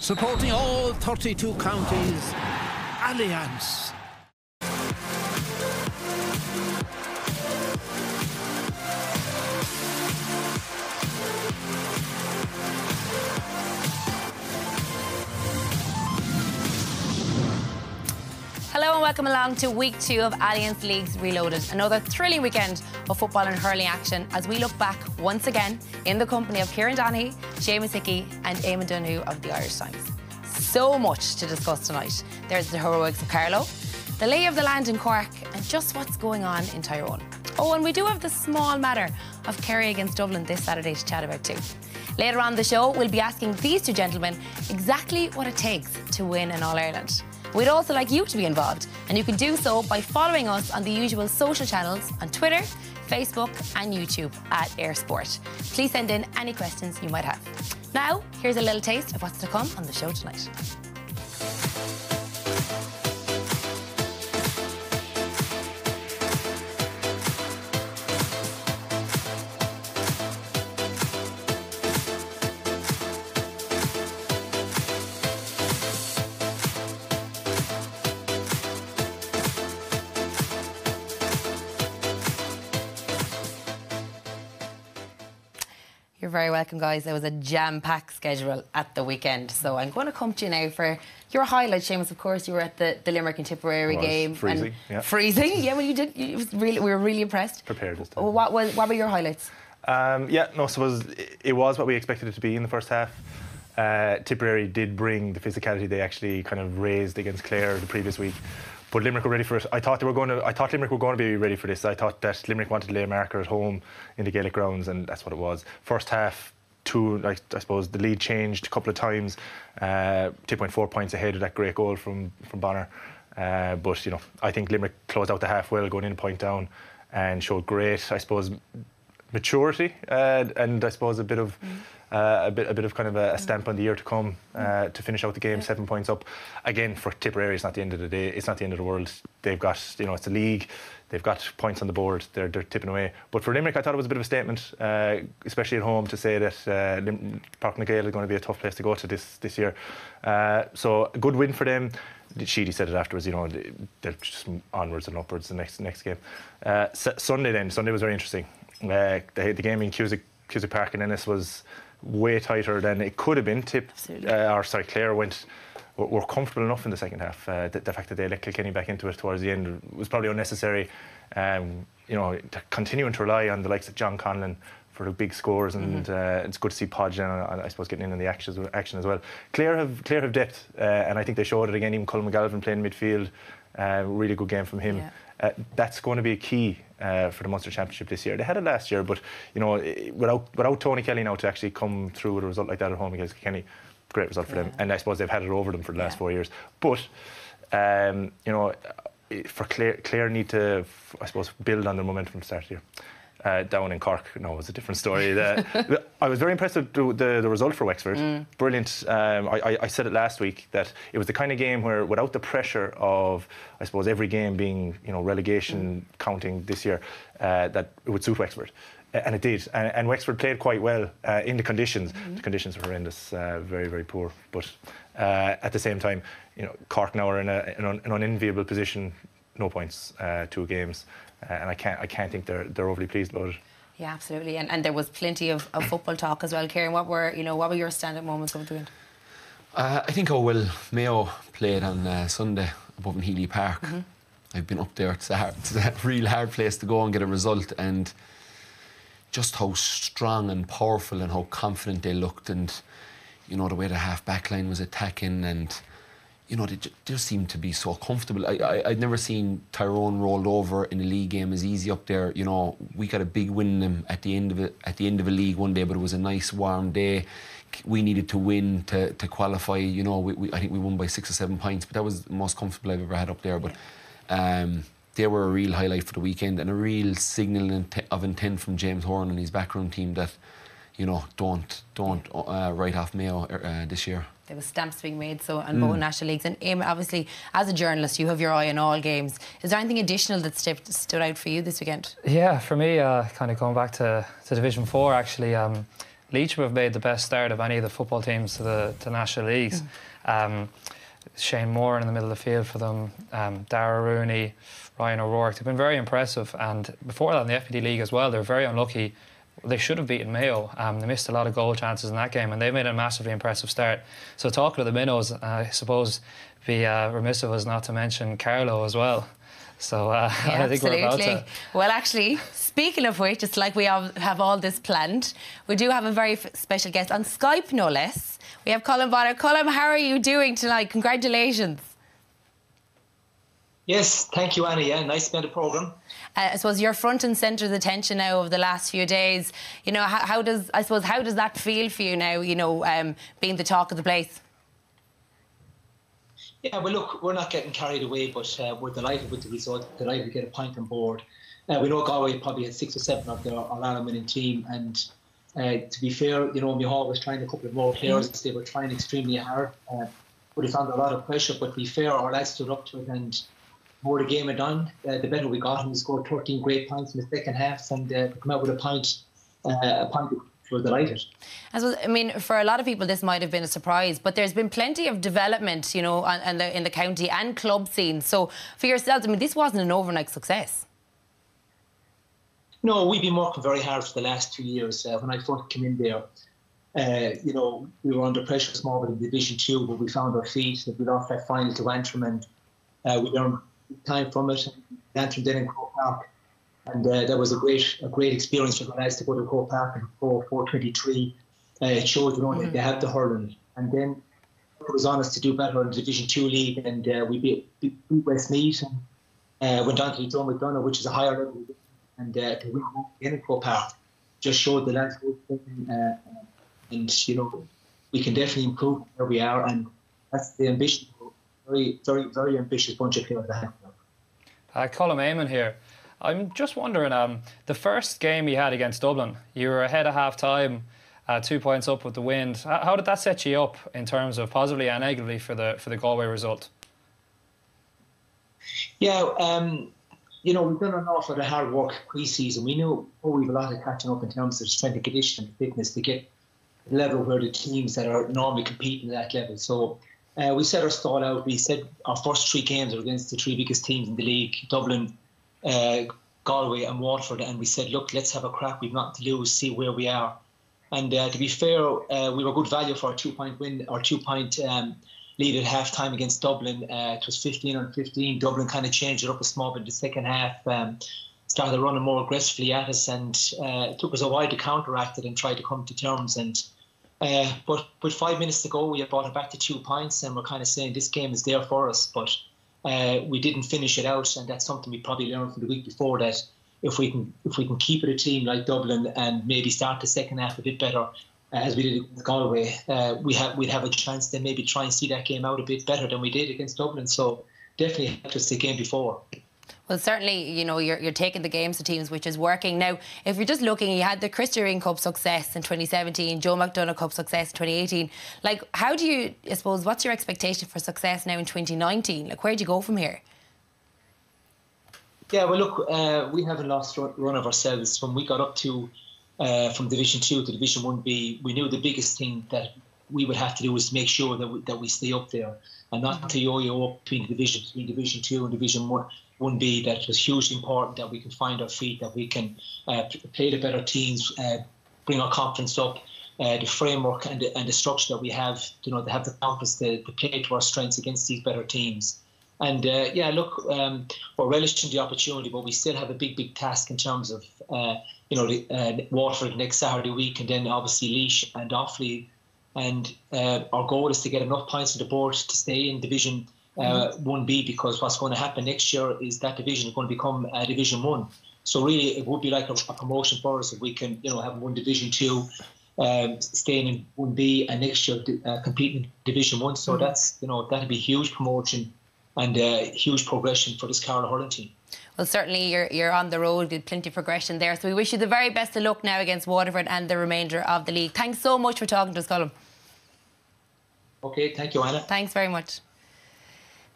Supporting all 32 counties, Alliance. Hello and welcome along to week 2 of Alliance Leagues Reloaded. Another thrilling weekend of football and hurling action as we look back once again in the company of Kieran Donaghy, Seamus Hickey and Eamon O'Shea of the Irish Times. So much to discuss tonight. There's the heroics of Carlow, the lay of the land in Cork and just what's going on in Tyrone. Oh, and we do have the small matter of Kerry against Dublin this Saturday to chat about too. Later on the show, we'll be asking these two gentlemen exactly what it takes to win an All-Ireland. We'd also like you to be involved, and you can do so by following us on the usual social channels on Twitter, Facebook and YouTube at Airsport. Please send in any questions you might have. Now, here's a little taste of what's to come on the show tonight. You're very welcome, guys. There was a jam-packed schedule at the weekend, so I'm going to come to you now for your highlights. Seamus, of course, you were at the Limerick and Tipperary game. Freezing, and yeah. Freezing, yeah. Well, you did. It was really, we were really impressed. Prepared this time. What were your highlights? So it was what we expected it to be in the first half. Tipperary did bring the physicality they actually kind of raised against Clare the previous week. But Limerick were ready for it. I thought Limerick were going to be ready for this. I thought that Limerick wanted to lay a marker at home in the Gaelic grounds, and that's what it was. First half, I suppose the lead changed a couple of times. Tip went 4 points ahead of that great goal from Bonner. But I think Limerick closed out the half well, going in a point down, and showed great, I suppose, maturity and I suppose a bit of kind of a stamp on the year to come to finish out the game. 7 points up. Again, for Tipperary, it's not the end of the day. It's not the end of the world. They've got, it's a league. They've got points on the board. They're tipping away. But for Limerick, I thought it was a bit of a statement, especially at home, to say that Park na Gael is going to be a tough place to go to this year. So a good win for them. Sheedy said it afterwards, they're just onwards and upwards the next game. Sunday was very interesting. The game in Cusack Park in Ennis was way tighter than it could have been. Clare were comfortable enough in the second half. The fact that they let Kilkenny back into it towards the end was probably unnecessary. Continuing to rely on the likes of John Conlon for the big scores, and it's good to see Podge and I suppose getting in the action as well. Clare have depth, and I think they showed it again. Even Colin McGalvin playing midfield, really good game from him. Yeah. That's going to be a key for the Munster Championship this year. They had it last year, but without Tony Kelly now to actually come through with a result like that at home against Kilkenny, great result for them. And I suppose they've had it over them for the last 4 years. But for Clare need to, I suppose, build on their momentum from the start of the year. Down in Cork, it was a different story. I was very impressed with the result for Wexford. Brilliant. I said it last week that it was the kind of game where, without the pressure of, I suppose, every game being relegation counting this year, that it would suit Wexford. And it did. And Wexford played quite well in the conditions. The conditions were horrendous, very, very poor. But at the same time, Cork now are in an unenviable position. No points, 2 games. And I can't think they're overly pleased about it. Yeah, absolutely. And there was plenty of football talk as well. Kieran, what were your stand-up moments of the weekend? I think how well Mayo played on Sunday above in Healy Park. I've been up there. It's a real hard place to go and get a result, and just how strong and powerful and how confident they looked, and the way the half-back line was attacking, and they just seemed to be so comfortable. I'd never seen Tyrone rolled over in a league game as easy up there. We got a big win them at the end of a league one day, but it was a nice warm day. We needed to win to qualify. I think we won by 6 or 7 points, but that was the most comfortable I've ever had up there. But they were a real highlight for the weekend, and a real signal of intent from James Horan and his backroom team that don't write off Mayo this year. There was stamps being made on both national leagues. And Eamon, obviously, as a journalist, you have your eye on all games. Is there anything additional that stood out for you this weekend? Yeah, for me, kind of going back to Division 4, actually, Leitrim have made the best start of any of the football teams to the National Leagues. Shane Moore in the middle of the field for them, Dara Rooney, Ryan O'Rourke. They've been very impressive, and before that in the FPD League as well, they were very unlucky. They should have beaten Mayo. They missed a lot of goal chances in that game, and they made a massively impressive start. So talking of the minnows, I suppose be remiss of us not to mention Carlo as well. So I think we're about to. Well, actually, speaking of which, it's like we have all this planned. We do have a very special guest on Skype, no less. We have Colm Bonner. Colm, how are you doing tonight? Congratulations. Yes, thank you, Annie. Yeah, nice to be on the programme. I suppose you're front and centre of the attention now over the last few days. You know, how does that feel for you now? You know, being the talk of the place. Yeah, well, look, we're not getting carried away, but we're delighted with the result. Delighted to get a point on board. We know Galway probably had 6 or 7 of their All-Ireland winning team, and to be fair, you know, Mayo was trying a couple of more players. They were trying extremely hard, but they found a lot of pressure. But to be fair, our lads stood up to it, and the more the game went on, the better we got. And we scored 13 great points in the second half, and come out with a point. We're delighted. I mean, for a lot of people, this might have been a surprise, but there's been plenty of development, you know, in the county and club scene. So for yourselves, I mean, this wasn't an overnight success. No, we've been working very hard for the last 2 years. When I first came in there, you know, we were under pressure small in Division 2, but we found our feet. We lost that final to Antrim, and we learned time from it. Antrim then in Cork Park. And that was a great experience for the guys to go to Cork Park and score 423. It showed, you know, they have the hurling. And then it was on us to do better in the Division 2 league, and we beat Westmeath and went on to John McDonough, which is a higher level. And to win again in Cork Park just showed the lads and you know, we can definitely improve where we are, and that's the ambition. Very, very, very ambitious bunch of players to have. Colm Eamon here. I'm just wondering, the first game you had against Dublin, you were ahead at half-time, 2 points up with the wind. How did that set you up in terms of positively and negatively for the Galway result? Yeah, you know, we've done an awful lot of hard work pre-season. We knew we've a lot of catching up in terms of strength and conditioning and fitness to get the level where the teams that are normally competing at that level. So we set our stall out. We said our first 3 games are against the 3 biggest teams in the league, Dublin, Galway and Waterford, and we said, look, let's have a crack. We've nothing to lose, see where we are. And to be fair, we were good value for our 2-point win, our 2-point lead at half-time against Dublin. It was 15-15. Dublin kind of changed it up a small bit in the second half, started running more aggressively at us, and it took us a while to counteract it and try to come to terms. And but with 5 minutes to go, we had brought it back to 2 points, and we're kind of saying this game is there for us. But we didn't finish it out, and that's something we probably learned from the week before, that if we can keep it a team like Dublin and maybe start the second half a bit better, as we did with Galway, we'd have a chance to maybe try and see that game out a bit better than we did against Dublin. So definitely helped us the game before. Well, certainly, you know, you're taking the games to teams, which is working. Now, if you're just looking, you had the Christy Ring Cup success in 2017, Joe McDonough Cup success in 2018. Like, how do you, I suppose, what's your expectation for success now in 2019? Like, where do you go from here? Yeah, well, look, we haven't lost run of ourselves. When we got up to, from Division 2 to Division 1B, we knew the biggest thing that we would have to do was to make sure that we stay up there and not to yo-yo up between Division 2 and Division 1B. That was hugely important, that we can find our feet, that we can play the better teams, bring our confidence up, the framework and the structure that we have, you know, to have the confidence to play to our strengths against these better teams. And yeah, look, we're relishing the opportunity, but we still have a big task in terms of, you know, Waterford next Saturday week, and then obviously Laois and Offaly. And our goal is to get enough points on the board to stay in Division 1B, because what's going to happen next year is that division is going to become Division 1. So really, it would be like a promotion for us if we can, you know, have one Division 2, staying in 1B, and next year competing in Division 1. So that's, you know, that'd be a huge promotion and huge progression for this Carlow hurling team. Well, certainly you're on the road with plenty of progression there. So we wish you the very best of luck now against Waterford and the remainder of the league. Thanks so much for talking to us, Colm. Okay, thank you, Anna. Thanks very much.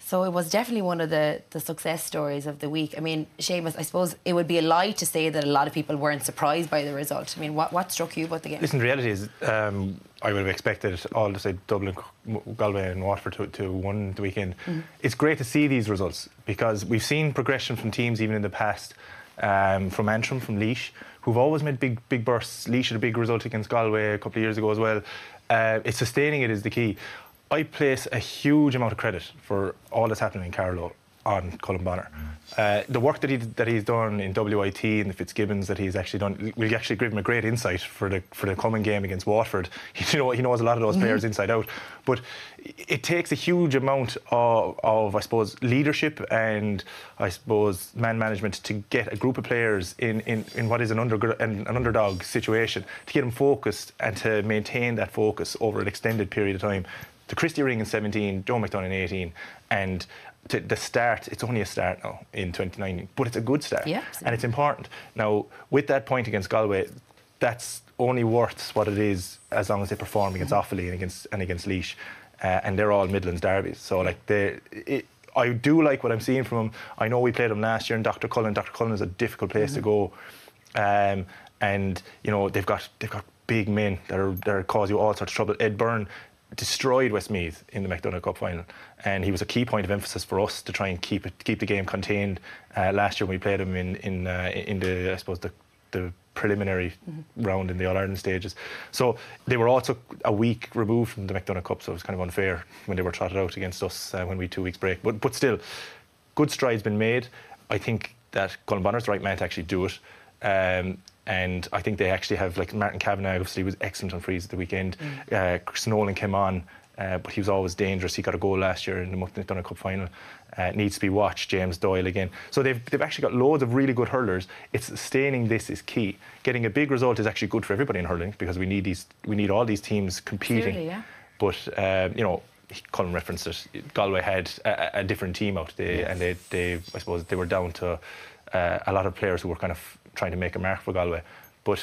So it was definitely one of the success stories of the week. I mean, Seamus, I suppose it would be a lie to say that a lot of people weren't surprised by the result. I mean, what struck you about the game? Listen, the reality is, I would have expected all to say Dublin, Galway and Waterford to win the weekend. It's great to see these results because we've seen progression from teams even in the past, from Antrim, from Laois, who've always made big bursts. Laois had a big result against Galway a couple of years ago as well. It's sustaining it is the key. I place a huge amount of credit for all that's happening in Carlow on Colm Bonner. The work that he's done in WIT and the Fitzgibbons that he's actually done will actually give him a great insight for the coming game against Waterford. He knows a lot of those players inside out. But it takes a huge amount of I suppose, leadership and I suppose man management to get a group of players in what is an underdog situation, to get them focused and to maintain that focus over an extended period of time. The Christie ring in 17, Joe McDonough in 18, and to the start, it's only a start now in 2019, but it's a good start, and it's important. Now, with that point against Galway, that's only worth what it is as long as they perform against Offaly and against Laois, and they're all Midlands derbies. So, like, I do like what I'm seeing from them. I know we played them last year in Dr. Cullen. Dr. Cullen is a difficult place to go, and you know they've got big men that are cause you all sorts of trouble. Ed Byrne destroyed Westmeath in the McDonagh Cup final, and he was a key point of emphasis for us to try and keep the game contained. Last year when we played him in the I suppose the preliminary round in the All-Ireland stages. So they were also a week removed from the McDonagh Cup, so it was kind of unfair when they were trotted out against us when we had 2 weeks break. But still, good strides been made. I think that Colm Bonner's the right man to actually do it. And I think they actually have, like, Martin Cavan obviously was excellent on frees at the weekend. Chris Nolan came on, but he was always dangerous. He got a goal last year in the McDonagh Cup final. Needs to be watched. James Doyle again. So they've actually got loads of really good hurlers. It's sustaining this is key. Getting a big result is actually good for everybody in hurling because we need all these teams competing. Absolutely, yeah. But you know, Colin referenced it. Galway had a different team out there, and they I suppose they were down to a lot of players who were kind of trying to make a mark for Galway, but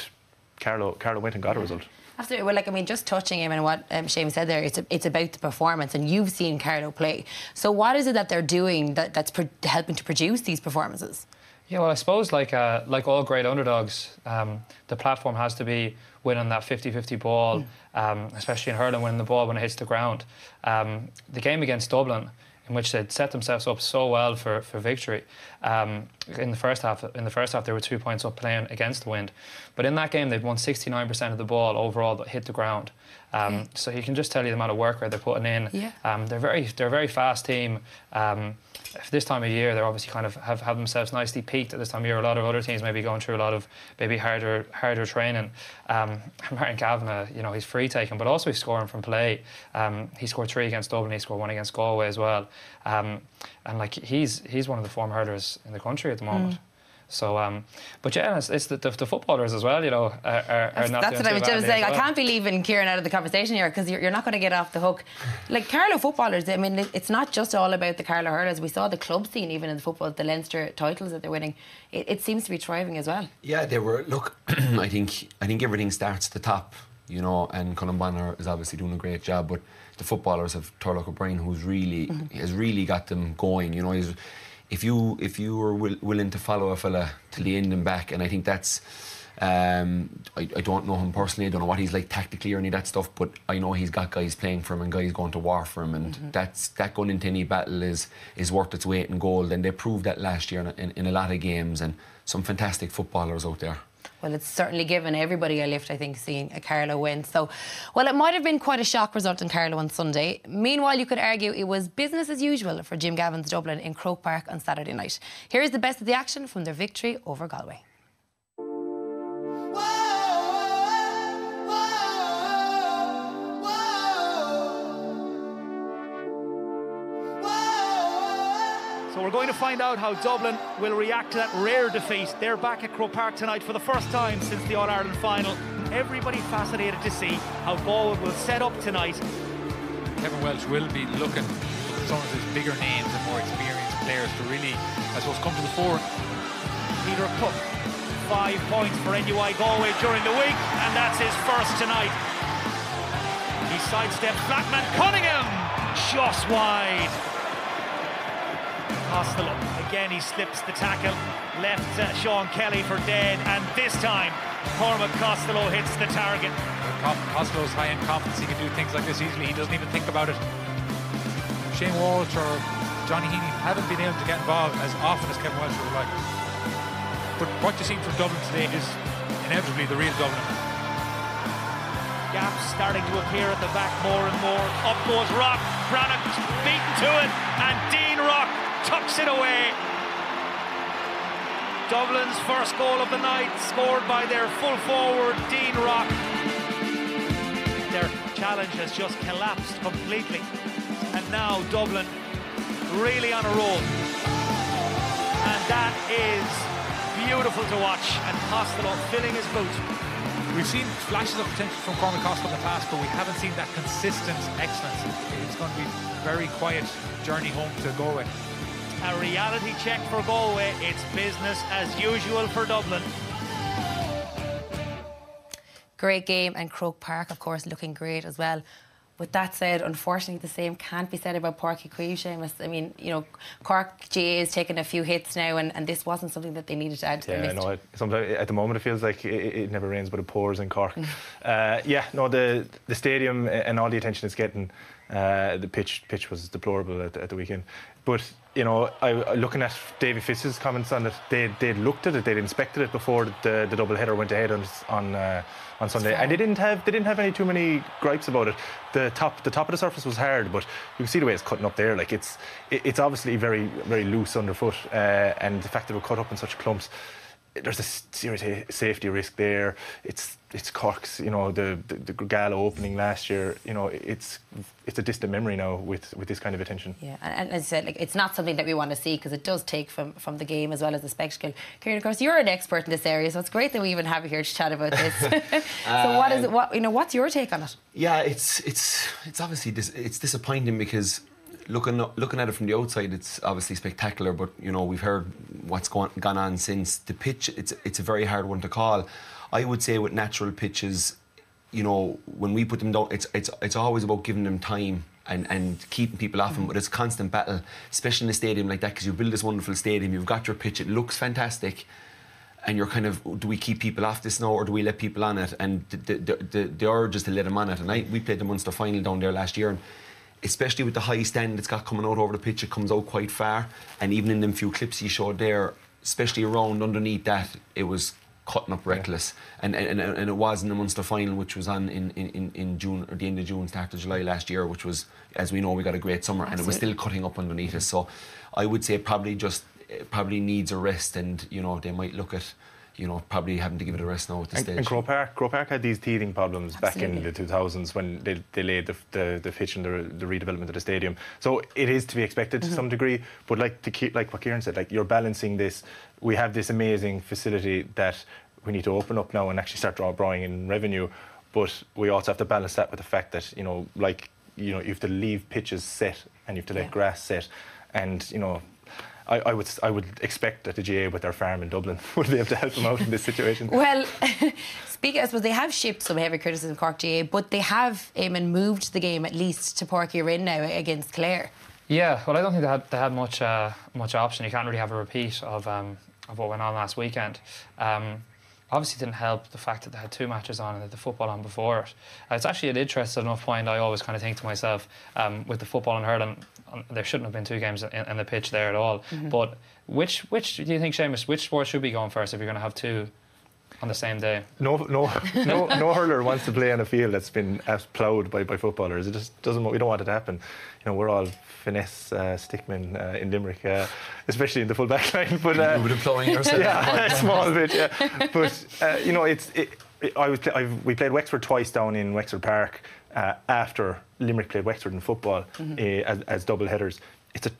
Carlow went and got a result. Absolutely. Well, like, I mean, just touching him and what Seamus said there, it's about the performance, and you've seen Carlow play. So what is it that they're doing that's helping to produce these performances? Yeah, well, I suppose like all great underdogs, the platform has to be winning that 50-50 ball, especially in hurling, winning the ball when it hits the ground. The game against Dublin, in which they'd set themselves up so well for victory. In the first half, they were 2 points up playing against the wind. But in that game, they'd won 69% of the ball overall that hit the ground. So you can just tell you the amount of work rate they're putting in. They're a very fast team. This time of year, they're obviously kind of have themselves nicely peaked at this time of year. A lot of other teams may be going through a lot of maybe harder training. Martin Cavan, you know, he's free taking, but also he's scoring from play. He scored 3 against Dublin. He scored 1 against Galway as well. And like he's one of the form hurlers in the country at the moment. So, but yeah, it's the footballers as well, you know, are not. That's what I was just saying. I can't be leaving Kieran out of the conversation here because you're not going to get off the hook. Like Carlow footballers, I mean, it's not just all about the Carlow hurlers. We saw the club scene even in the football, the Leinster titles that they're winning. It seems to be thriving as well. Yeah, they were. Look, I think everything starts at the top, you know, and Colm Bonner is obviously doing a great job, but the footballers have Turlough O'Brien, who's really has really got them going. You know, if you were willing to follow a fella till the end and back, and I think that's I don't know him personally, I don't know what he's like tactically or any of that stuff, but I know he's got guys playing for him and guys going to war for him, and that going into any battle is worth its weight in gold, and they proved that last year in a lot of games, and some fantastic footballers out there. Well, it's certainly given everybody a lift, I think, seeing a Carlow win. So, well, it might have been quite a shock result in Carlow on Sunday. Meanwhile, you could argue it was business as usual for Jim Gavin's Dublin in Croke Park on Saturday night. Here's the best of the action from their victory over Galway. So we're going to find out how Dublin will react to that rare defeat. They're back at Croke Park tonight for the first time since the All-Ireland final. Everybody fascinated to see how Galway will set up tonight. Kevin Welch will be looking for some of his bigger names and more experienced players to really, I suppose, come to the fore. Peter Cook, 5 points for NUI Galway during the week, and that's his first tonight. He sidestepped Flatman Cunningham, just wide. Costello. Again, he slips the tackle. Left Sean Kelly for dead. And this time, Cormac Costello hits the target. Costello's high in confidence. He can do things like this easily. He doesn't even think about it. Shane Walsh or Johnny Heaney haven't been able to get involved as often as Kevin Welsh would like. But what you've seen from Dublin today is inevitably the real Dublin. Gaps starting to appear at the back more and more. Up goes Rock. Brannock beaten to it, and Dean Rock tucks it away. Dublin's first goal of the night, scored by their full forward Dean Rock. Their challenge has just collapsed completely, and now Dublin really on a roll, and that is beautiful to watch. And Costello filling his boot. We've seen flashes of potential from Cormac Costello in the past, but we haven't seen that consistent excellence. It's going to be a very quiet journey home to Galway. A reality check for Galway. It's business as usual for Dublin. Great game, and Croke Park, of course, looking great as well. With that said, unfortunately, the same can't be said about Páirc Uí Chaoimh, Seamus. I mean, you know, Cork GA is taking a few hits now, and this wasn't something that they needed to add to their list. No, sometimes at the moment it feels like it never rains, but it pours in Cork. The stadium and all the attention it's getting, the pitch was deplorable at the weekend. But you know, looking at Davy Fitz's comments on it, they'd looked at it, they'd inspected it before the double header went ahead on Sunday, and they didn't have any too many gripes about it. The top of the surface was hard, but you can see the way it's cutting up there. Like it's obviously very, very loose underfoot, and the fact that it was cut up in such clumps, there's a serious safety risk there. It's Cork's, you know, the Gala opening last year. You know, it's a distant memory now with this kind of attention. Yeah, and as I said, like, it's not something that we want to see, because it does take from the game as well as the spectacle. Kieran, of course, you're an expert in this area, so it's great that we even have you here to chat about this. So what is it? What's your take on it? Yeah, it's obviously it's disappointing, because looking at it from the outside, it's obviously spectacular, but you know, we've heard what's gone on since. The pitch, it's a very hard one to call. I would say with natural pitches, you know, when we put them down, it's always about giving them time and keeping people off them, but it's a constant battle, especially in a stadium like that, because you build this wonderful stadium, you've got your pitch, it looks fantastic, and you're kind of, do we keep people off this now, or do we let people on it? And the urge is to let them on it. And we played the Munster final down there last year, and especially with the high stand it's got coming out over the pitch, it comes out quite far. And even in them few clips he showed there, especially around underneath that, it was cutting up reckless. And it was in the Munster final, which was on in June, or the end of June, start of July last year, which was, as we know, we got a great summer. Absolutely. And it was still cutting up underneath us. So I would say probably needs a rest, and you know, they might look at, you know, probably having to give it a rest now at this stage. And Croke Park had these teething problems back in the 2000s when they laid the pitch and the redevelopment of the stadium. So it is to be expected to some degree. But like what Kieran said, like, you're balancing this. We have this amazing facility that we need to open up now and actually start drawing in revenue. But we also have to balance that with the fact that, you know, you have to leave pitches set and you have to let grass set, and you know, I would expect that the GA with their farm in Dublin would be able to help them out in this situation. Well, speaking, I suppose they have shipped some heavy criticism, Cork GA, but they have moved the game at least to Páirc Uí Chaoimh now against Clare. Yeah, well, I don't think they had much option. You can't really have a repeat of what went on last weekend. Obviously didn't help the fact that they had two matches on and they had the football on before it. It's actually an interesting enough point. I always kind of think to myself, with the football and hurling, there shouldn't have been two games in the pitch there at all. But which do you think, Seamus, which sport should be going first if you're going to have two on the same day? No hurler wants to play on a field that's been ploughed by footballers. It just doesn't. We don't want it to happen. You know, we're all finesse stickmen in Limerick, especially in the full back line. But you would employing yourself. Yeah, a small bit. Yeah, but you know, we played Wexford twice down in Wexford Park after Limerick played Wexford in football as double headers.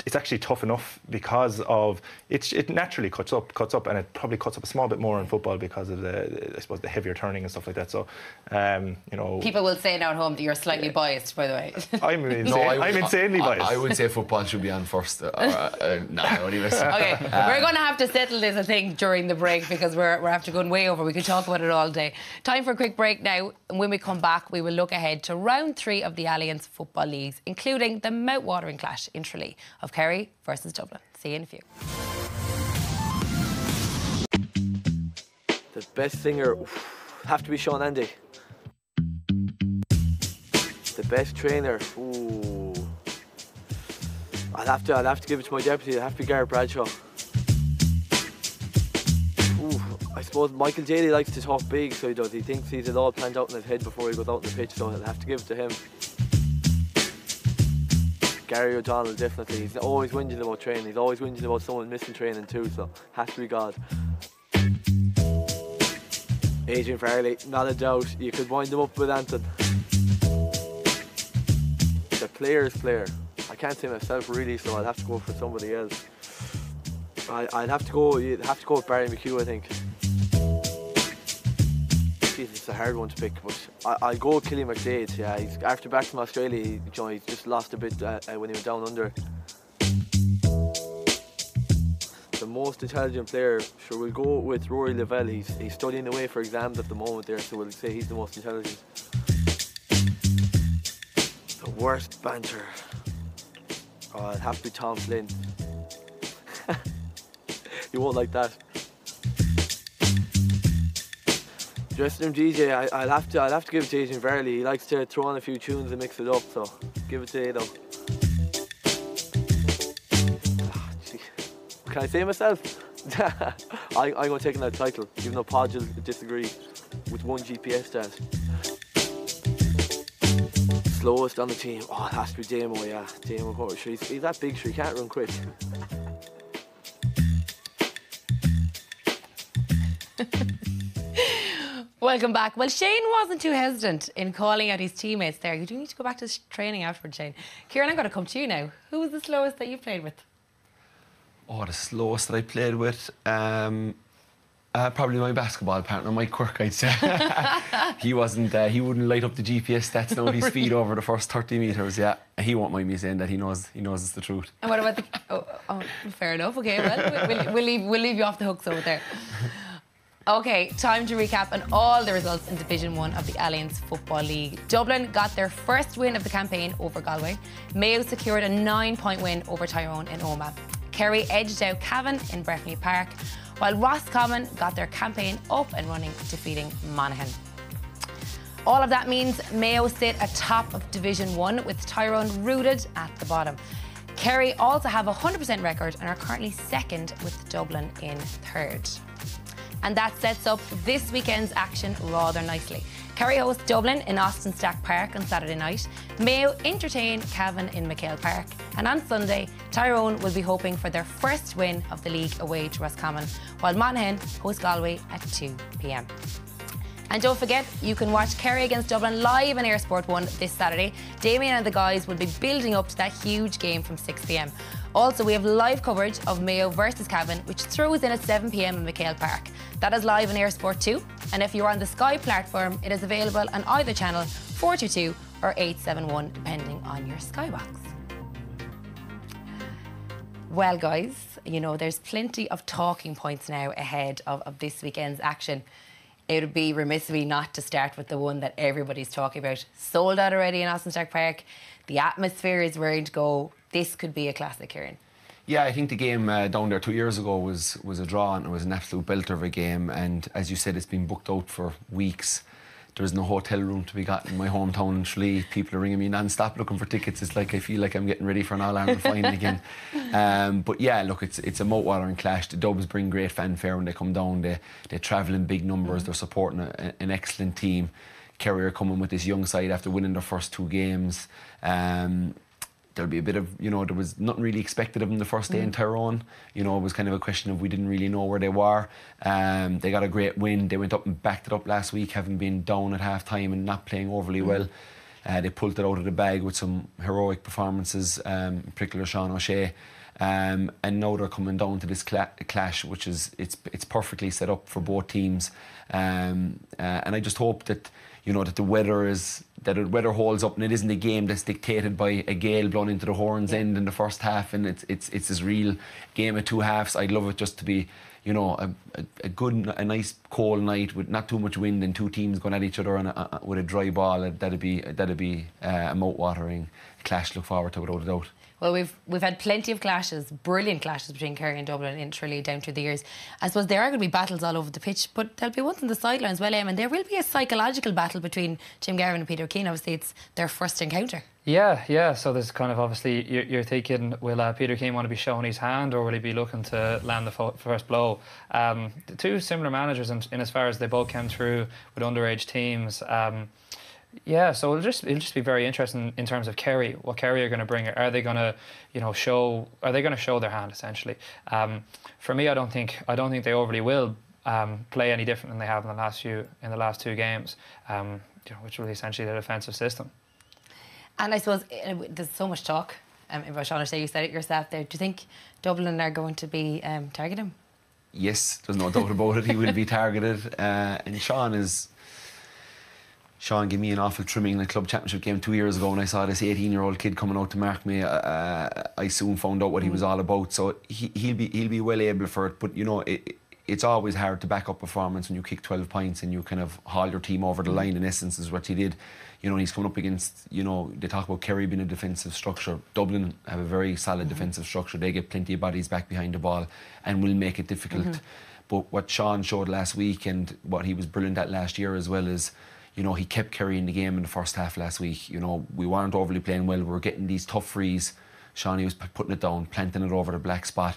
It's actually tough enough because of it naturally cuts up, and it probably cuts up a small bit more in football because of I suppose the heavier turning and stuff like that. So you know, people will say now at home that you're slightly biased, by the way. I'm insanely biased. I would say football should be on first. Anyways. Okay, we're going to have to settle this, I think, during the break, because we're after going way over. We could talk about it all day. Time for a quick break now, and when we come back, we will look ahead to round 3 of the Alliance Football Leagues, including the mouth-watering clash in Tralee. of Kerry versus Dublin. See you in a few. The best singer have to be Sean Andy. The best trainer, I'll have to give it to my deputy. It'll have to be Gareth Bradshaw. I suppose Michael Daly likes to talk big, so he does. He thinks he's it all planned out in his head before he goes out on the pitch, so I'll have to give it to him. Gary O'Donnell, definitely. He's always whinging about training. He's always whinging about someone missing training too, so has to be God. Adrian Farley, not a doubt. You could wind him up with Anton. The player's player. I can't say myself really, so I'll have to go for somebody else. I'd have to go. You'd have to go with Barry McHugh, I think. Jeez, it's a hard one to pick, but I'll go with Killian McDade. Yeah, he's after back from Australia. He's just lost a bit when he went down under. The most intelligent player, sure, we'll go with Rory Lavelle. He's studying away for exams at the moment there, so we'll say he's the most intelligent. The worst banter. Oh, it'd have to be Tom Flynn. You won't like that. Dressing room DJ, I'll have to give it to Adrian Verley. He likes to throw on a few tunes and mix it up, so give it to Ado. Can I say it myself? I'm going to take that title, even though Podge will disagree with one GPS test. Slowest on the team. Oh, it has to be Damo, yeah. Damo, of course. He's that big, sure, he can't run quick. Welcome back. Well, Shane wasn't too hesitant in calling out his teammates there. You do need to go back to training afterwards, Shane. Kieran, I'm going to come to you now. Who was the slowest that you played with? Oh, the slowest that I played with? Probably my basketball partner, Mike Quirk, I'd say. He wouldn't light up the GPS stats now at his feet over the first 30 metres, yeah. He won't mind me saying that, he knows it's the truth. And what about the... Oh, fair enough, okay, well, we'll leave you off the hooks over there. Okay, time to recap on all the results in Division 1 of the Alliance Football League. Dublin got their first win of the campaign over Galway. Mayo secured a 9-point win over Tyrone in Omagh. Kerry edged out Cavan in Breffni Park, while Roscommon got their campaign up and running, defeating Monaghan. All of that means Mayo sit atop of Division 1 with Tyrone rooted at the bottom. Kerry also have a 100% record and are currently second with Dublin in third. And that sets up this weekend's action rather nicely. Kerry host Dublin in Austin Stack Park on Saturday night. Mayo entertain Cavan in McHale Park. And on Sunday, Tyrone will be hoping for their first win of the league away to Roscommon, while Monaghan host Galway at 2 p.m. And don't forget, you can watch Kerry against Dublin live on Airsport 1 this Saturday. Damien and the guys will be building up to that huge game from 6 p.m. Also, we have live coverage of Mayo versus Cavan, which throws in at 7 p.m. in McHale Park. That is live on Airsport 2, and if you're on the Sky platform, it is available on either channel 422 or 871, depending on your Skybox. Well, guys, you know, there's plenty of talking points now ahead of this weekend's action. It would be remiss of me not to start with the one that everybody's talking about. Sold out already in Austin Stack Park. The atmosphere is ready to go. This could be a classic, Kieran. Yeah, I think the game down there 2 years ago was a draw, and it was an absolute belter of a game. And as you said, it's been booked out for weeks. There's no hotel room to be got in my hometown in Tralee. People are ringing me non-stop looking for tickets. It's like I feel like I'm getting ready for an All-Ireland final again. But yeah, look, it's a mouth-watering clash. The Dubs bring great fanfare when they come down. They travel in big numbers. They're supporting an excellent team. Kerry are coming with this young side after winning their first 2 games. There'll be a bit of, you know, there was nothing really expected of them the first day in Tyrone. You know, it was kind of a question of we didn't really know where they were. They got a great win. They went up and backed it up last week, having been down at half time and not playing overly well. They pulled it out of the bag with some heroic performances, in particular Sean O'Shea. And now they're coming down to this clash, which is it's perfectly set up for both teams. And I just hope that, you know, that the weather holds up and it isn't a game that's dictated by a gale blowing into the horns end in the first half, and it's this real game of 2 halves. I'd love it just to be, you know, a nice cold night with not too much wind and 2 teams going at each other with a dry ball. That'd be a mouth-watering clash to look forward to, without a doubt. Well, we've had plenty of clashes, brilliant clashes between Kerry and Dublin in Tralee down through the years. I suppose there are going to be battles all over the pitch, but there'll be ones on the sidelines as well, and there will be a psychological battle between Jim Garvin and Peter Keane. Obviously, it's their first encounter. Yeah. So there's kind of, obviously, you're thinking, will Peter Keane want to be showing his hand, or will he be looking to land the first blow? The two similar managers in as far as they both came through with underage teams. So it'll just be very interesting in terms of Kerry. What Kerry are going to bring? Are they going to, show? Are they going to show their hand essentially? For me, I don't think they overly will play any different than they have in the last two games. Which will be essentially the defensive system. And I suppose there's so much talk about Sean O'Shea. You said it yourself there. Do you think Dublin are going to be targeting him? Yes, there's no doubt about it. He will be targeted, and Sean gave me an awful trimming in the club championship game 2 years ago, and I saw this 18-year-old kid coming out to mark me. I soon found out what he was all about. So he'll be well able for it. But it's always hard to back up performance when you kick 12 points and you kind of haul your team over the line. In essence, is what he did. He's coming up against. They talk about Kerry being a defensive structure. Dublin have a very solid defensive structure. They get plenty of bodies back behind the ball and will make it difficult. But what Sean showed last week, and what he was brilliant at last year as well, is he kept Kerry in the game in the first half last week. We weren't overly playing well. We were getting these tough frees. Shawnee was putting it down, planting it over the black spot.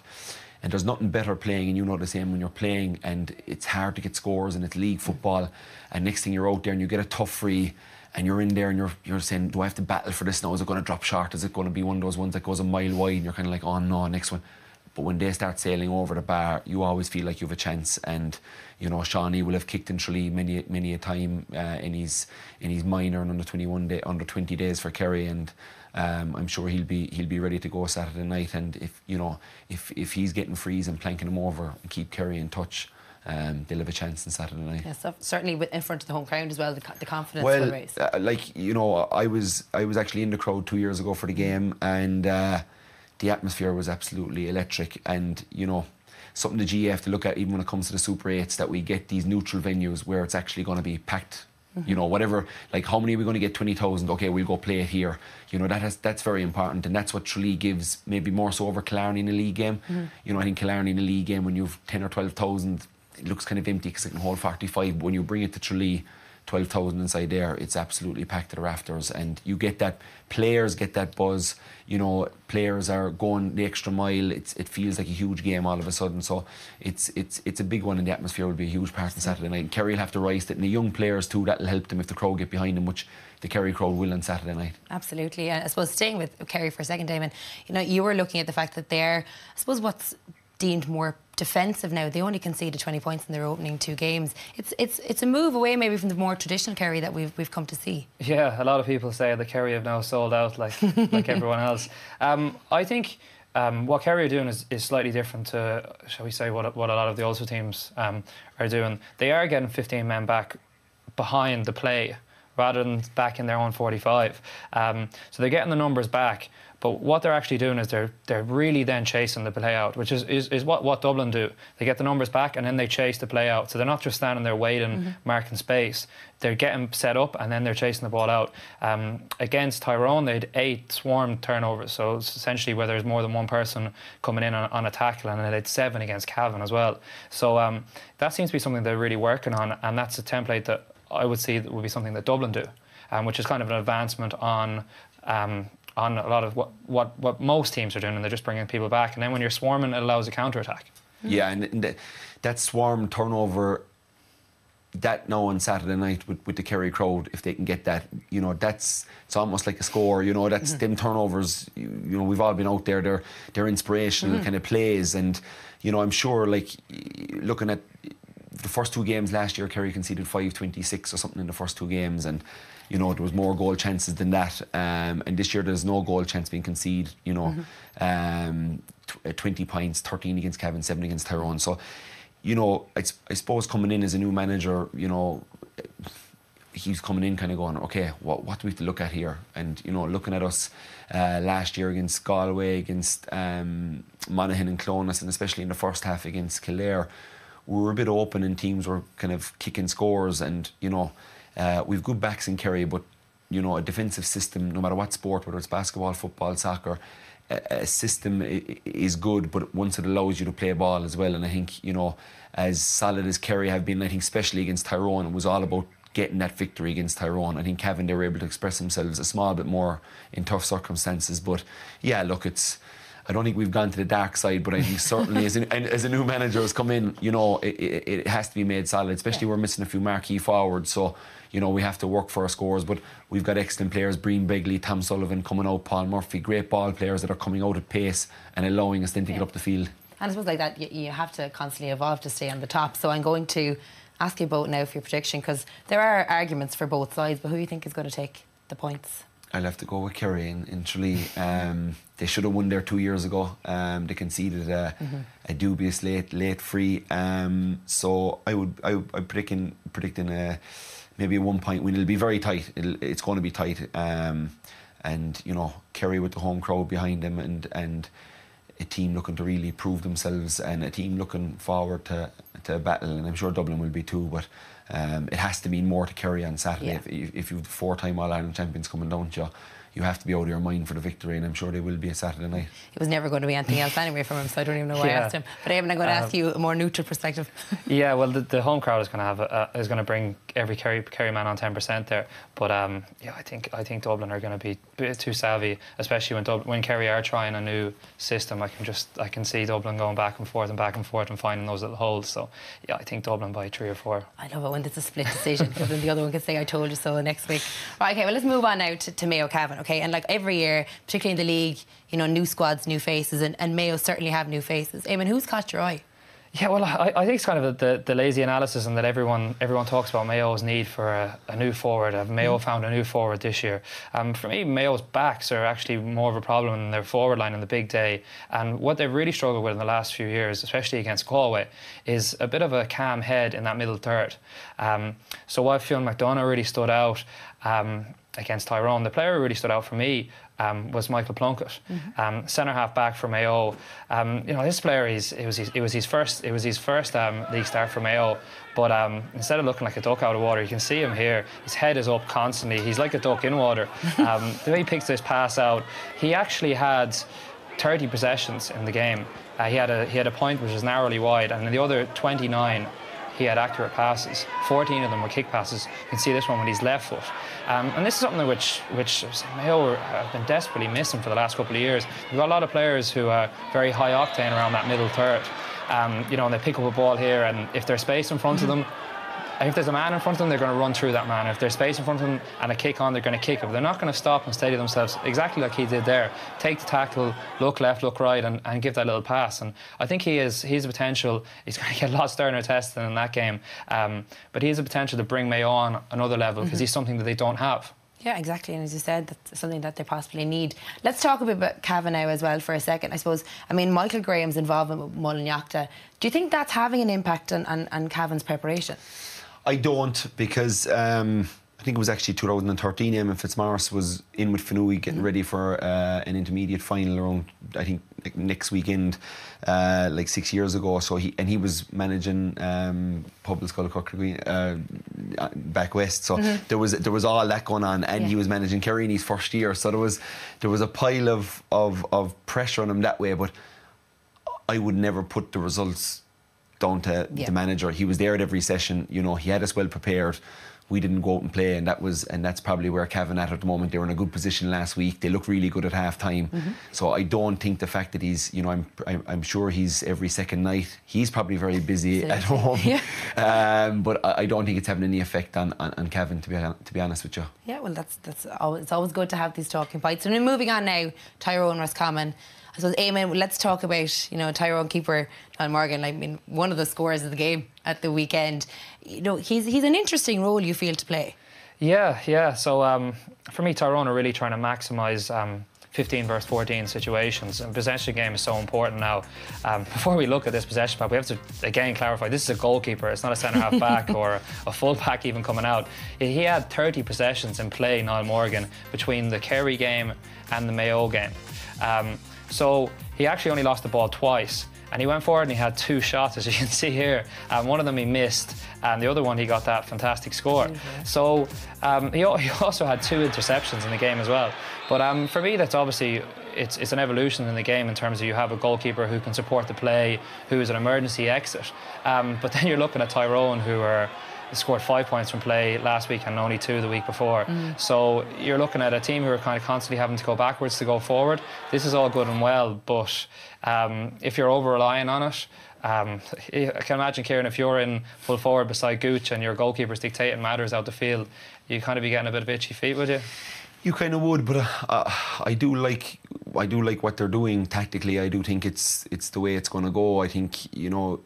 And there's nothing better playing, and the same when you're playing, and it's hard to get scores, and it's league football. And next thing you're out there and you get a tough free, and you're in there and you're saying, do I have to battle for this now? Is it going to drop short? Is it going to be one of those ones that goes a mile wide? And you're kind of like, oh no, next one. But when they start sailing over the bar, you always feel like you have a chance. And Shawnee will have kicked in Tralee many a time in his minor and under 20 days for Kerry, and I'm sure he'll be ready to go Saturday night. And if he's getting frees and planking them over and keep Kerry in touch, they'll have a chance on Saturday night. Yes, certainly in front of the home crowd as well. The confidence will raise. I was actually in the crowd 2 years ago for the game, and the atmosphere was absolutely electric. And something the GA have to look at, even when it comes to the Super 8s, that we get these neutral venues where it's actually going to be packed. Whatever, like how many are we going to get? 20,000. Okay, we'll go play it here. That's very important, and that's what Tralee gives, maybe more so over Killarney in a league game. I think Killarney in a league game, when you've 10 or 12,000, it looks kind of empty because it can hold 45. When you bring it to Tralee, 12,000 inside there, it's absolutely packed to the rafters, and you get that. Players get that buzz. Players are going the extra mile. It feels like a huge game all of a sudden. So it's a big one, and the atmosphere will be a huge part on Saturday night. And Kerry will have to rise it, and the young players too. That'll help them if the crowd get behind them, which the Kerry crowd will on Saturday night. Absolutely. And I suppose staying with Kerry for a second, Eamon, you were looking at the fact that they're, I suppose, what's deemed more defensive now. They only conceded 20 points in their opening two games. It's a move away maybe from the more traditional Kerry that we've come to see. Yeah, a lot of people say that Kerry have now sold out like everyone else. I think what Kerry are doing is slightly different to, shall we say, what a lot of the Ulster teams are doing. They are getting 15 men back behind the play rather than back in their own 45. So they're getting the numbers back. But what they're actually doing is they're really then chasing the play out, which is what Dublin do. They get the numbers back and then they chase the play out. So they're not just standing there waiting, marking space. They're getting set up and then they're chasing the ball out. Against Tyrone, they had 8 swarm turnovers. So it's essentially where there's more than one person coming in on a tackle, and they had 7 against Cavan as well. So that seems to be something they're really working on, and that's a template that I would see that would be something that Dublin do, which is kind of an advancement on a lot of what most teams are doing, and they're just bringing people back. And then when you're swarming, it allows a counter-attack. Yeah, and that swarm turnover, that now on Saturday night with the Kerry crowd, if they can get that, it's almost like a score. That's them turnovers. We've all been out there. They're inspirational kind of plays, and I'm sure, like, looking at the first 2 games last year, Kerry conceded 5-26 or something in the first 2 games, and there was more goal chances than that. And this year there's no goal chance being conceded. 20 points, 13 against Cavan, 7 against Tyrone. So, I suppose coming in as a new manager, he's coming in kind of going, okay, what do we have to look at here? And looking at us last year against Galway, against Monaghan and Clonus, and especially in the first half against Kildare, we were a bit open and teams were kind of kicking scores, and we've good backs in Kerry, but you know, a defensive system, no matter what sport, whether it's basketball, football, soccer, a system is good, but once it allows you to play ball as well. And I think, you know, as solid as Kerry have been, I think especially against Tyrone, it was all about getting that victory against Tyrone. I think Cavan, they were able to express themselves a small bit more in tough circumstances. But yeah, look, I don't think we've gone to the dark side, but I think certainly as a new manager has come in, you know, it has to be made solid, especially we're missing a few marquee forwards. So, you know, we have to work for our scores, but we've got excellent players, Breen Begley, Tom Sullivan coming out, Paul Murphy, great ball players that are coming out at pace and allowing us then to get up the field. And I suppose like that, you have to constantly evolve to stay on the top. So I'm going to ask you both now for your prediction, because there are arguments for both sides, but who do you think is going to take the points? I'll have to go with Kerry in Tralee. They should have won there 2 years ago. They conceded a dubious late free. So I'm predicting maybe a 1 point win. It'll be very tight. It's going to be tight. And you know, Kerry with the home crowd behind them, and a team looking to really prove themselves, and a team looking forward to battle. And I'm sure Dublin will be too, but it has to mean more to Kerry on Saturday. Yeah. If you've 4-time All-Ireland champions coming down to you, you have to be out of your mind for the victory, and I'm sure they will be a Saturday night. It was never going to be anything else anyway from him, so I don't even know why I asked him. But Eamon, I'm going to ask you a more neutral perspective. Yeah, well, the home crowd is going to is going to bring every Kerry man on 10% there. But yeah, I think Dublin are going to be a bit too savvy, especially when Kerry are trying a new system. I can see Dublin going back and forth and finding those little holes. So yeah, I think Dublin by 3 or 4. I love it when it's a split decision, because then the other one can say I told you so next week. Right, okay, well, let's move on now to Mayo Cavan. Okay, and like every year, particularly in the league, you know, new squads, new faces, and Mayo certainly have new faces. Eamon, who's caught your eye? Yeah, well, I think it's kind of the lazy analysis, and that everyone talks about Mayo's need for a new forward. Mayo found a new forward this year. For me, Mayo's backs are actually more of a problem than their forward line on the big day. And what they've really struggled with in the last few years, especially against Galway, is a bit of a calm head in that middle third. So while Fionn McDonough really stood out against Tyrone, the player who really stood out for me was Michael Plunkett, centre half back for Mayo. You know, this player, it was his first league start for Mayo. But instead of looking like a duck out of water, you can see him here. His head is up constantly. He's like a duck in water. The way he picks this pass out, he actually had 30 possessions in the game. He had a point which was narrowly wide, and in the other 29. He had accurate passes. 14 of them were kick passes. You can see this one with his left foot. And this is something which Mayo have been desperately missing for the last couple of years. We've got a lot of players who are very high octane around that middle third. You know, and they pick up a ball here, and if there's space in front of them, if there's a man in front of them, they're going to run through that man. If there's space in front of them and a kick on, they're going to kick it. But they're not going to stop and steady themselves exactly like he did there. Take the tackle, look left, look right, and give that little pass. And I think he's a potential. He's going to get a lot sterner testing in that game. But he has a potential to bring Mayo on another level, because he's something that they don't have. Yeah, exactly. And as you said, that's something that they possibly need. Let's talk a bit about Cavan now as well for a second. I suppose, I mean, Michael Graham's involvement with Mullinachta, do you think that's having an impact on Cavan's preparation? I don't, because I think it was actually 2013. Eamon Fitzmaurice was in with Fanui getting ready for an intermediate final around, I think, next weekend, like 6 years ago. So he was managing Public Skull Cork back west. So there was all that going on, and he was managing Kerry in his first year. So there was a pile of pressure on him that way. But I would never put the results down to the manager. He was there at every session. You know, he had us well prepared. We didn't go out and play, and that's probably where Cavan at the moment. They were in a good position last week. They looked really good at half time. So I don't think the fact that he's, you know, I'm sure he's every second night. He's probably very busy at home. But I don't think it's having any effect on Cavan, to be honest with you. Yeah, well, it's always good to have these talking points. And moving on now, Tyrone Roscommon. I suppose, Eamon, let's talk about, you know, Tyrone keeper John Morgan. I mean, one of the scorers of the game at the weekend. You know, he's an interesting role, you feel, to play. Yeah. So for me, Tyrone are really trying to maximise 15 versus 14 situations, and possession game is so important now. Before we look at this possession map, we have to again clarify this is a goalkeeper. It's not a centre half back or a full back even coming out. He had 30 possessions in play, Niall Morgan, between the Kerry game and the Mayo game. So he actually only lost the ball twice. And he went forward and he had 2 shots, as you can see here. One of them he missed, and the other one he got that fantastic score. So he also had 2 interceptions in the game as well. But for me, that's obviously, it's an evolution in the game in terms of you have a goalkeeper who can support the play, who is an emergency exit. But then you're looking at Tyrone, who scored 5 points from play last week and only 2 the week before. So you're looking at a team who are kind of constantly having to go backwards to go forward. This is all good and well, but if you're over-relying on it, I can imagine, Kieran, if you're in full forward beside Gooch and your goalkeeper's dictating matters out the field, you'd kind of be getting a bit of itchy feet, would you? You kind of would, but I do like what they're doing tactically. I do think it's the way it's going to go. I think, you know,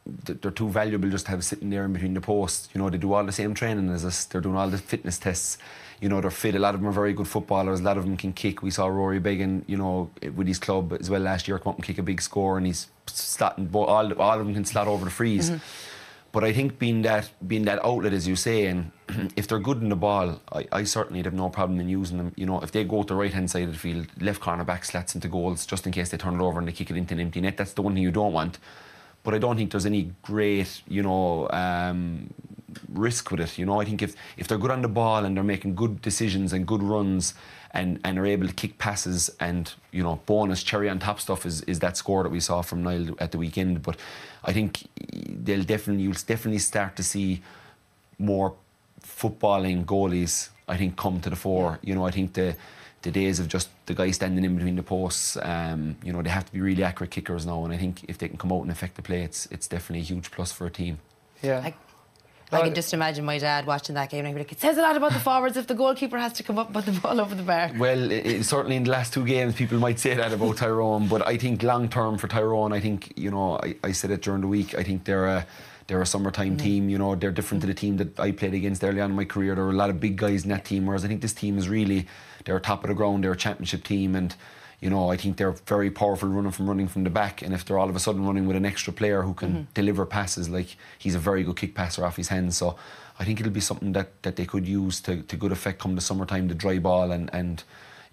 they're too valuable just to have sitting there in between the posts. You know, they do all the same training as us. They're doing all the fitness tests. You know, they're fit. A lot of them are very good footballers. A lot of them can kick. We saw Rory Began, you know, with his club as well last year, come up and kick a big score, and he's slotting. All of them can slot over the frees. But I think being that outlet, as you say, and if they're good in the ball, I certainly have no problem in using them. You know, if they go to the right hand side of the field, left corner back slats into goals just in case they turn it over and they kick it into an empty net. That's the one thing you don't want. But I don't think there's any great, you know, risk with it. You know, I think if they're good on the ball and they're making good decisions and good runs and are able to kick passes and, you know, bonus cherry on top stuff is that score that we saw from Niall at the weekend. But I think you'll definitely start to see more footballing goalies, I think, come to the fore. You know, I think the days of just the guy standing in between the posts, you know, they have to be really accurate kickers now, and I think if they can come out and affect the play, it's definitely a huge plus for a team. Yeah. I can just imagine my dad watching that game and I'd be like, it says a lot about the forwards if the goalkeeper has to come up and put the ball over the bar. Well, certainly in the last 2 games people might say that about Tyrone, but I think long term for Tyrone, I think, you know, I said it during the week, I think they're a summertime team. You know, they're different to the team that I played against early on in my career. There were a lot of big guys in that team, whereas I think this team is really, they're top of the ground, they're a championship team, and you know, I think they're very powerful running from the back, and if they're all of a sudden running with an extra player who can deliver passes, like he's a very good kick passer off his hands, so I think it'll be something that they could use to good effect come the summertime, the dry ball and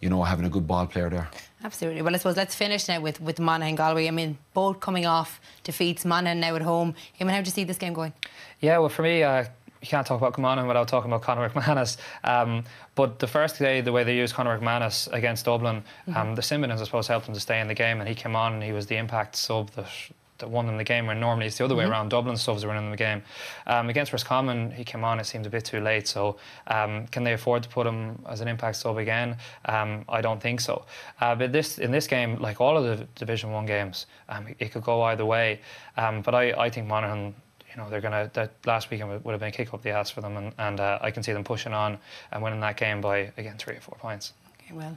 you know, having a good ball player there. Absolutely. Well, I suppose let's finish now with Monaghan and Galway. I mean, both coming off defeats, Monaghan now at home. Eamon, how do you see this game going? Yeah, well, for me, you can't talk about Monaghan without talking about Conor McManus. But the first day, the way they used Conor McManus against Dublin, the Simonons, I suppose, helped him to stay in the game, and he came on and he was the impact sub that won them the game, when normally it's the other way around. Dublin subs are winning the game. Against Roscommon, he came on, it seemed a bit too late, so can they afford to put him as an impact sub again? I don't think so. But in this game, like all of the Division 1 games, it could go either way. But I think Monaghan, you know, that last weekend would have been a kick up the ass for them, and I can see them pushing on and winning that game by, again, 3 or 4 points. Okay, well,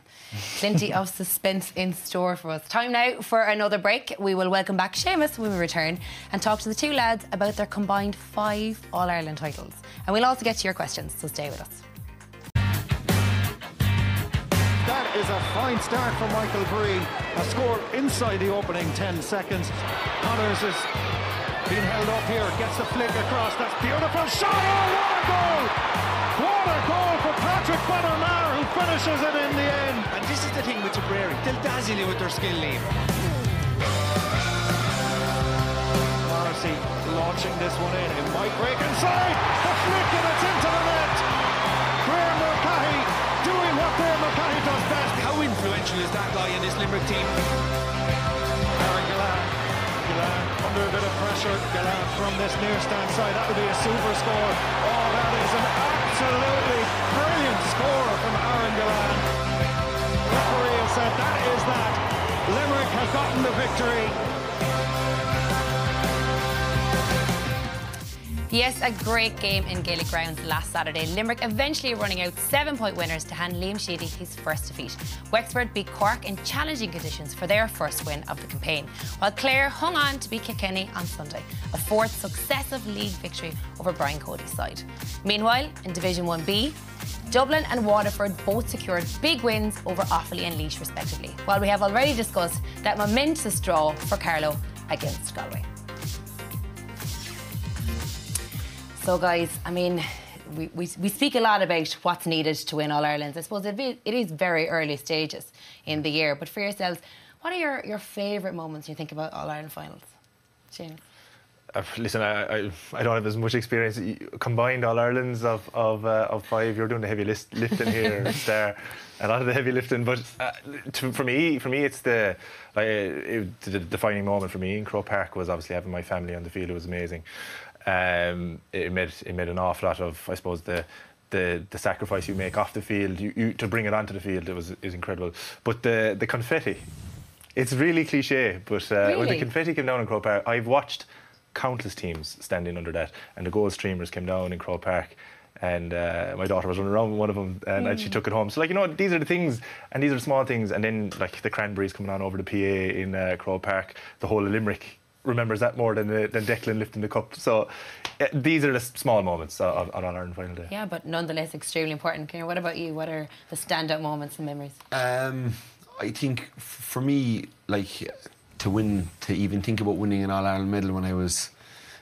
plenty of suspense in store for us. Time now for another break. We will welcome back Seamus when we return and talk to the 2 lads about their combined 5 All-Ireland titles. And we'll also get to your questions, so stay with us. That is a fine start for Michael Breen. A score inside the opening 10 seconds. Connors is being held up here, gets the flick across. That's beautiful shot. Oh, what a goal! What a goal for Patrick Bonner-Maher, who finishes it in the end. And this is the thing with Tipperary, they'll dazzle you with their skill, Liam. Morrissey launching this one in. It might break inside. The flick, and it's into the net. Graham Mulcahy doing what Graham Mulcahy does best. How influential is that guy in this Limerick team? Aaron Gillan under a bit of pressure. Gillan from this near stand side. That would be a super score. Oh, that is an absolutely brilliant score from Aaron Gillan. The referee has said that is that. Limerick have gotten the victory. Yes, a great game in Gaelic grounds last Saturday. Limerick eventually running out 7-point winners to hand Liam Sheedy his first defeat. Wexford beat Cork in challenging conditions for their first win of the campaign, while Clare hung on to beat Kilkenny on Sunday, a 4th successive league victory over Brian Cody's side. Meanwhile, in Division 1B, Dublin and Waterford both secured big wins over Offaly and Laois respectively, while we have already discussed that momentous draw for Carlow against Galway. So guys, I mean, we speak a lot about what's needed to win All-Ireland. I suppose it is very early stages in the year, but for yourselves, What are your favourite moments when you think about All-Ireland finals? Seamus? Listen, I don't have as much experience. Combined All-Irelands of 5, you're doing the heavy lifting here, Star. A lot of the heavy lifting, but for me, it's the defining moment for me in Croke Park was obviously having my family on the field. It was amazing. It made an awful lot of, I suppose, the sacrifice you make off the field to bring it onto the field. It was incredible. But the confetti, it's really cliche, but when the confetti came down in Croke Park, I've watched countless teams standing under that, and the goal streamers came down in Croke Park, and my daughter was running around with one of them, and she took it home. So, like, you know, these are the things, and these are the small things. And then, like, the cranberries coming on over the PA in Croke Park, the whole of Limerick remembers that more than Declan lifting the cup. So these are the small moments on All-Ireland final day. Yeah, but nonetheless extremely important. Kieran, what about you? What are the standout moments and memories? I think for me, like, to even think about winning an All-Ireland medal when I was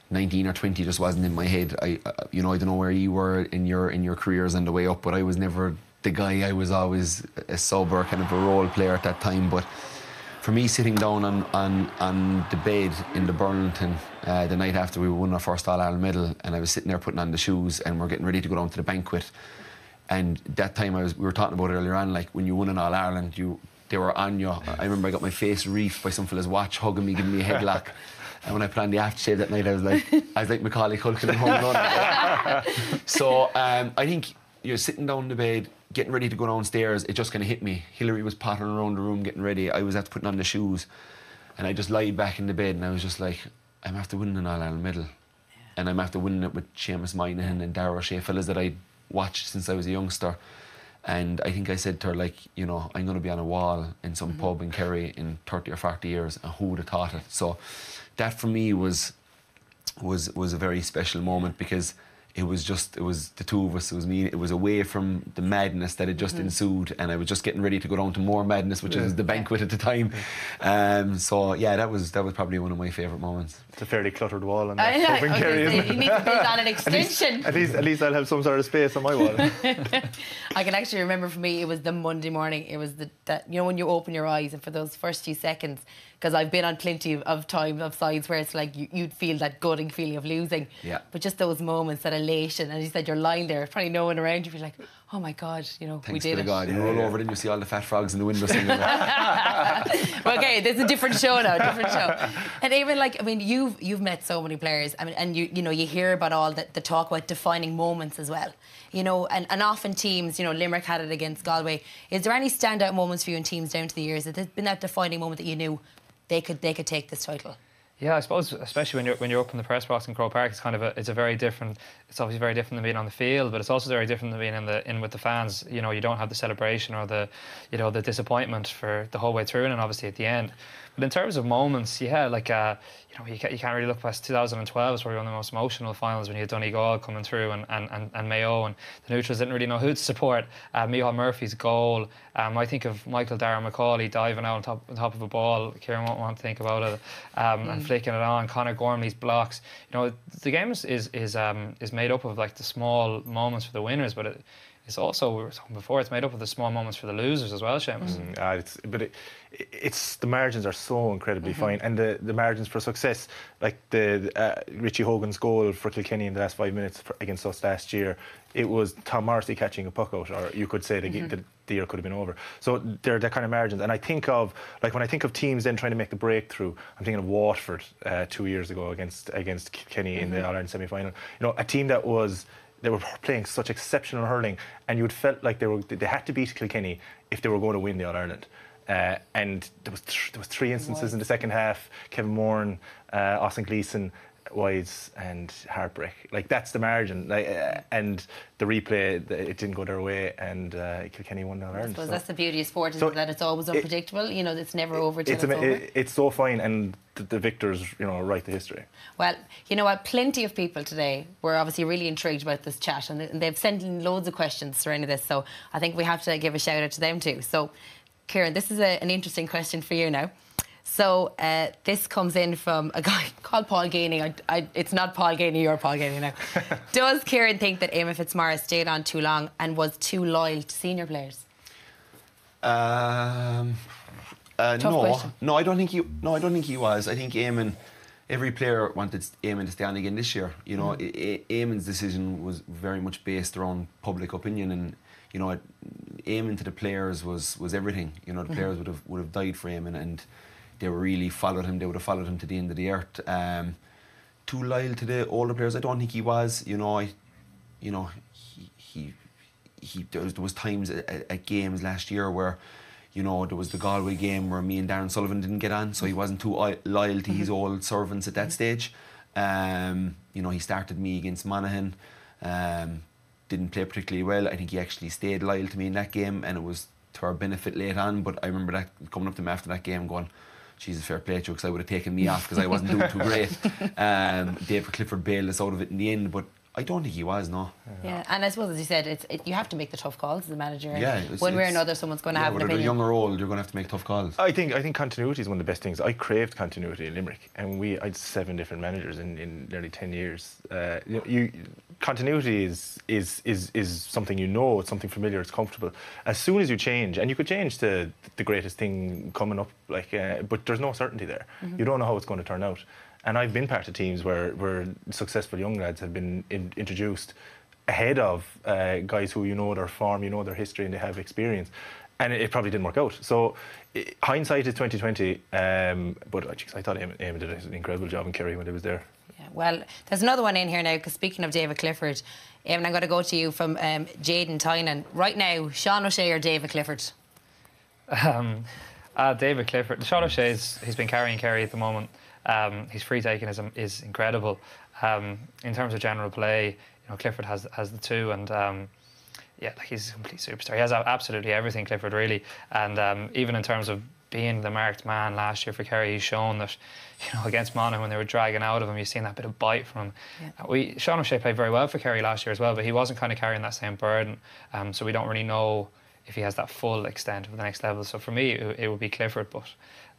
19 or 20 just wasn't in my head. I don't know where you were in your careers on the way up, but I was never the guy. I was always a sober kind of a role player at that time. But for me, sitting down on the bed in the Burlington the night after we won our first All-Ireland medal, and I was sitting there putting on the shoes, and we're getting ready to go down to the banquet. And that time we were talking about it earlier on, like when you won an All-Ireland, they were on you. I remember I got my face reefed by some fella's watch, hugging me, giving me a headlock. And when I put on the aftershave that night, I was like Macaulay Culkin in Home Alone. So I think you're sitting down in the bed, getting ready to go downstairs. It just kind of hit me. Hilary was pottering around the room, getting ready. I was after putting on the shoes, and I just lied back in the bed, and I was just like, I'm after winning an All-Ireland medal, and I'm after winning it with Seamus Moynihan and Eamon O'Shea, fellas that I'd watched since I was a youngster. And I think I said to her, like, you know, I'm going to be on a wall in some pub in Kerry in 30 or 40 years, and who would have thought it? So that for me was a very special moment, because it was the two of us. It was me. It was away from the madness that had just ensued, and I was just getting ready to go down to more madness, which was the banquet at the time. So yeah, that was probably one of my favourite moments. It's a fairly cluttered wall, and that pub in Kerry. You need to build on an extension. At least I'll have some sort of space on my wall. I can actually remember, for me, it was the Monday morning. It was that you know, when you open your eyes, and for those first few seconds, because I've been on plenty of time of sides where it's like you'd feel that gutting feeling of losing. Yeah. But just those moments, that elation, and you said you're lying there, probably no one around you, you're like, oh my God, you know, we did it. God, you roll over, then you see all the fat frogs in the window singing. Okay, there's a different show now, different show. And even, like, I mean, you've met so many players. I mean, and you know, you hear about all the talk about defining moments as well. You know, and often teams, you know, Limerick had it against Galway. Is there any standout moments for you in teams down to the years? Has there been that defining moment that you knew they could take this title? Yeah, I suppose, especially when you're up in the press box in Croke Park, it's obviously very different than being on the field, but it's also very different than being in with the fans. You know, you don't have the celebration or the disappointment for the whole way through, and obviously at the end. But in terms of moments, yeah, like you can't really look past 2012 is probably one of the most emotional finals, when you had Donegal coming through and Mayo, and the neutrals didn't really know who to support. Micheál Murphy's goal. I think of Michael Darragh Macaulay diving out on top of a ball. Kieran won't want to think about it. And flicking it on. Conor Gormley's blocks. You know, the game is made up of, like, the small moments for the winners, but it's also, we were talking before, it's made up of the small moments for the losers as well, Seamus. It's the margins are so incredibly fine, and the margins for success, like the Richie Hogan's goal for Kilkenny in the last 5 minutes against us last year, it was Tom Morrissey catching a puck out, or you could say the year could have been over. So they're that kind of margins, and I think of, like, when I think of teams then trying to make the breakthrough, I'm thinking of Waterford 2 years ago against Kilkenny in the All-Ireland semi-final. You know, a team that they were playing such exceptional hurling, and you'd felt like they had to beat Kilkenny if they were going to win the All-Ireland. And there was 3 instances in the second half: Kevin Moran, Austin Gleeson, wides, and heartbreak. Like, that's the margin. And the replay, it didn't go their way, and Kilkenny won the All-Ireland. I suppose that's the beauty of sport, isn't it? That it's always unpredictable. You know, it's never over till it's over. It's so fine, and the victors, you know, write the history. Well, you know what? Plenty of people today were obviously really intrigued about this chat, and they've sent in loads of questions surrounding this. So I think we have to give a shout out to them too. So, Kieran, this is an interesting question for you now. So this comes in from a guy called Paul Ganey. It's not Paul Ganey, you're Paul Ganey now. Does Kieran think that Eamon Fitzmaurice stayed on too long and was too loyal to senior players? No, I don't think he was. I think Eamon, every player wanted Eamon to stay on again this year. You know, Eamon's decision was very much based around public opinion, and you know, Eamon to the players was everything. You know, the players would have died for Eamon, and they really followed him. They would have followed him to the end of the earth. Too loyal to the older players, I don't think he was. You know, there was times at games last year where, you know, there was the Galway game where me and Darren Sullivan didn't get on, so he wasn't too loyal to his old servants at that stage. You know, he started me against Monaghan, didn't play particularly well. I think he actually stayed loyal to me in that game, and it was to our benefit late on. But I remember that coming up to him after that game going, Jesus, fair play to you, because I would have taken me off because I wasn't doing too great. David Clifford bailed us out of it in the end, but I don't think he was, no. Yeah, and I suppose, as you said, you have to make the tough calls as a manager. Yeah, one way or another, someone's going to have an opinion. Whether they're young or old, you're going to have to make tough calls. I think continuity is one of the best things. I craved continuity in Limerick, and I had 7 different managers in nearly 10 years. Continuity is something you know, it's something familiar, it's comfortable. As soon as you change, and you could change to the greatest thing coming up, but there's no certainty there. You don't know how it's going to turn out. And I've been part of teams where successful young lads have been introduced ahead of guys who you know their form, you know their history, and they have experience. And it probably didn't work out. So hindsight is 2020. But I thought Eamon did an incredible job in Kerry when he was there. Yeah, well, there's another one in here now, because speaking of David Clifford, Eamon, I'm going to go to you from Jaden Tynan. Right now, Sean O'Shea or David Clifford? David Clifford. Sean O'Shea, he's been carrying Kerry at the moment. His free taking is incredible. In terms of general play, you know, Clifford has the two, and he's a complete superstar. He has absolutely everything, Clifford, really. And even in terms of being the marked man last year for Kerry, he's shown that, you know, against Monaghan when they were dragging out of him, you've seen that bit of bite from him. Sean O'Shea played very well for Kerry last year as well, but he wasn't kind of carrying that same burden. So we don't really know if he has that full extent of the next level. So for me, it would be Clifford, but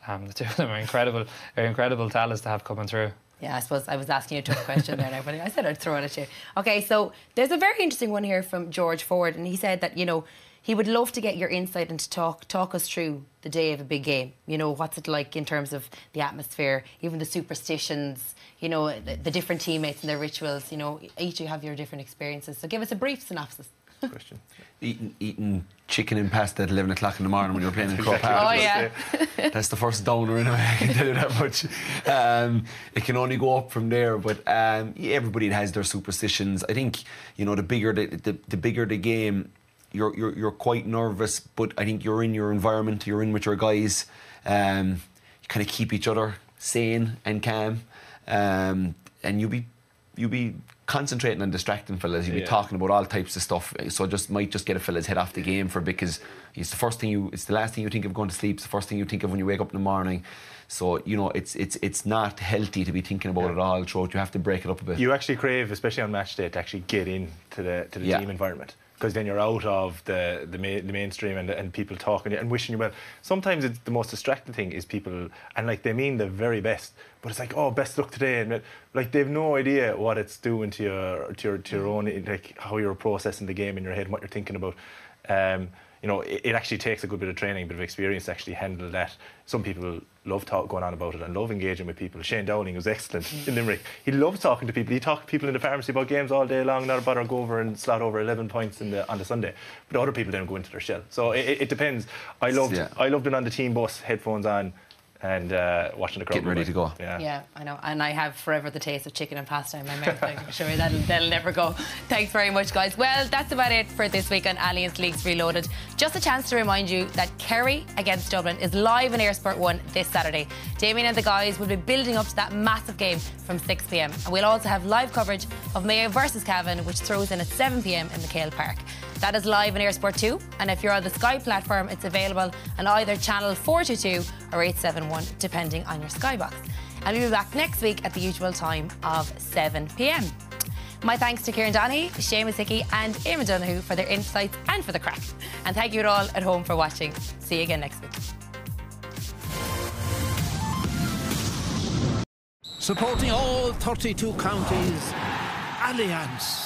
the two of them are incredible. They're incredible talents to have coming through. Yeah, I suppose I was asking you a tough question there now, but I said I'd throw it at you. Okay, so there's a very interesting one here from George Ford, and he said that, you know, he would love to get your insight and to talk us through the day of a big game. You know, what's it like in terms of the atmosphere, even the superstitions, you know, the different teammates and their rituals. You know, each you have your different experiences. So give us a brief synopsis. Question. Eating chicken and pasta at 11 o'clock in the morning when you're playing in Cork. Oh, yeah. That's the first downer anyway, I can tell you that much. It can only go up from there, but everybody has their superstitions. I think, you know, the bigger the game, you're quite nervous, but I think you're in your environment, you're in with your guys. You kind of keep each other sane and calm, and you'll be concentrating on distracting fellas. You'll be talking about all types of stuff, so might just get a fella's head off the game for, because it's the last thing you think of going to sleep. It's the first thing you think of when you wake up in the morning. So, you know, it's not healthy to be thinking about it all throughout. You have to break it up a bit. You actually crave, especially on match day, to actually get into the team environment, because then you're out of the mainstream and people talking and wishing you well. Sometimes it's the most distracting thing is people, and like they mean the very best, but it's like, oh, best luck today, and like they've no idea what it's doing to your own, like how you're processing the game in your head and what you're thinking about. You know, it actually takes a good bit of training, a bit of experience to actually handle that. Some people love going on about it and love engaging with people. Shane Downing was excellent in Limerick. He loved talking to people. He talked to people in the pharmacy about games all day long, not bother go over and slot over 11 points on the Sunday. But other people don't go into their shell. So it depends. I loved it on the team bus, headphones on, and watching the crowd. Getting ready to go. Yeah, I know. And I have forever the taste of chicken and pasta in my mouth. I can show you that'll never go. Thanks very much, guys. Well, that's about it for this week on Alliance Leagues Reloaded. Just a chance to remind you that Kerry against Dublin is live in Airsport 1 this Saturday. Damien and the guys will be building up to that massive game from 6 p.m. And we'll also have live coverage of Mayo versus Cavan, which throws in at 7 p.m. in the Cale Park. That is live in Airsport 2, and if you're on the Sky platform, it's available on either channel 422 or 871, depending on your Sky box. And we'll be back next week at the usual time of 7 p.m. My thanks to Kieran Donaghy, Seamus Hickey and Eamon Donoghue for their insights and for the crack. And thank you all at home for watching. See you again next week. Supporting all 32 counties, Alliance.